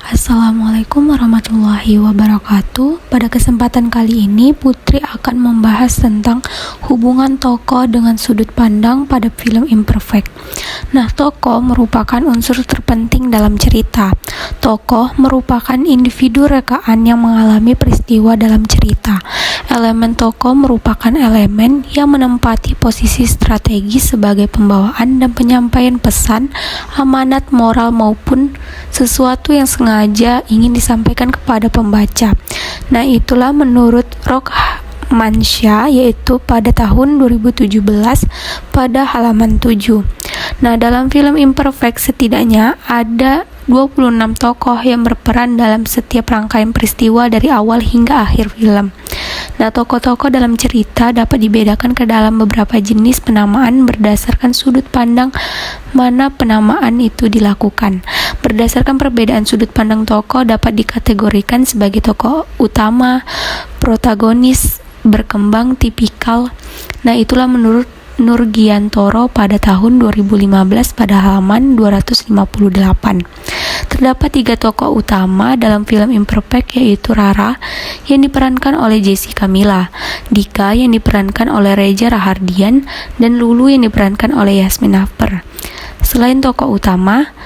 Assalamualaikum warahmatullahi wabarakatuh. Pada kesempatan kali ini, Putri akan membahas tentang hubungan tokoh dengan sudut pandang pada film Imperfect. Nah, tokoh merupakan unsur terpenting dalam cerita. Tokoh merupakan individu rekaan yang mengalami peristiwa dalam cerita. Elemen tokoh merupakan elemen yang menempati posisi strategis sebagai pembawaan dan penyampaian pesan, amanat moral maupun sesuatu yang sengaja ingin disampaikan kepada pembaca. Nah, itulah menurut Rockmansyah, yaitu pada tahun 2017 pada halaman 7. Nah, dalam film Imperfect setidaknya ada 26 tokoh yang berperan dalam setiap rangkaian peristiwa dari awal hingga akhir film. Nah, tokoh-tokoh dalam cerita dapat dibedakan ke dalam beberapa jenis penamaan berdasarkan sudut pandang mana penamaan itu dilakukan. Berdasarkan perbedaan sudut pandang tokoh dapat dikategorikan sebagai tokoh utama, protagonis, berkembang, tipikal. Nah, itulah menurut Nurgiantoro pada tahun 2015 pada halaman 258. Terdapat 3 tokoh utama dalam film Imperfect, yaitu Rara yang diperankan oleh Jessica Milla, Dika yang diperankan oleh Reza Rahardian, dan Lulu yang diperankan oleh Yasmin Akhtar. Selain tokoh utama,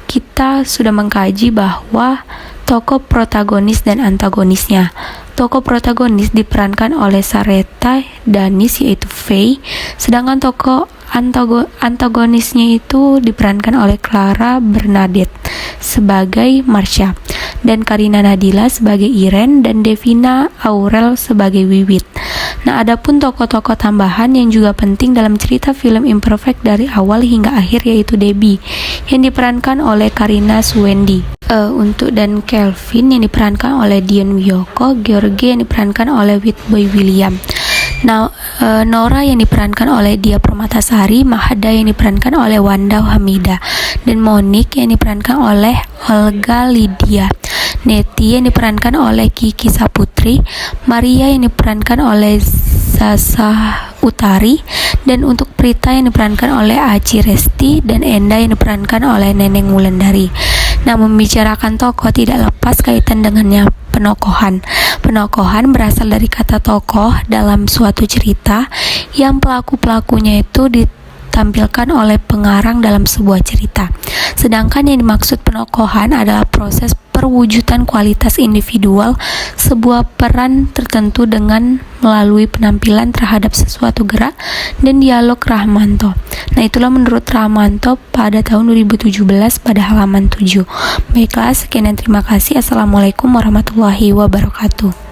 kita sudah mengkaji bahwa tokoh protagonis dan antagonisnya. Tokoh protagonis diperankan oleh Sareta Danis, yaitu Faye, sedangkan tokoh antagonisnya itu diperankan oleh Clara Bernadette sebagai Marsha, dan Karina Nadila sebagai Iren, dan Devina Aurel sebagai Wiwit. Nah, adapun tokoh-tokoh tambahan yang juga penting dalam cerita film Imperfect dari awal hingga akhir, yaitu Debbie yang diperankan oleh Karina Suwendi, untuk dan Kelvin yang diperankan oleh Dion Wiyoko, George yang diperankan oleh Whitboy William. Nah, Nora yang diperankan oleh Dia Permatasari, Mahada yang diperankan oleh Wanda Hamida, dan Monique yang diperankan oleh Olga Lydia. Neti yang diperankan oleh Kiki Saputri, Maria yang diperankan oleh Sasa Utari, dan untuk Prita yang diperankan oleh Aci Resti, dan Enda yang diperankan oleh Neneng Wulandari. Nah, membicarakan tokoh tidak lepas kaitan dengannya penokohan. Penokohan berasal dari kata tokoh dalam suatu cerita yang pelaku-pelakunya itu ditampilkan oleh pengarang dalam sebuah cerita. Sedangkan yang dimaksud penokohan adalah proses perwujudan kualitas individual sebuah peran tertentu dengan melalui penampilan terhadap sesuatu gerak dan dialog Rahmanto. Nah, itulah menurut Rahmanto pada tahun 2017 pada halaman 7. Baiklah, sekian dan terima kasih. Assalamualaikum warahmatullahi wabarakatuh.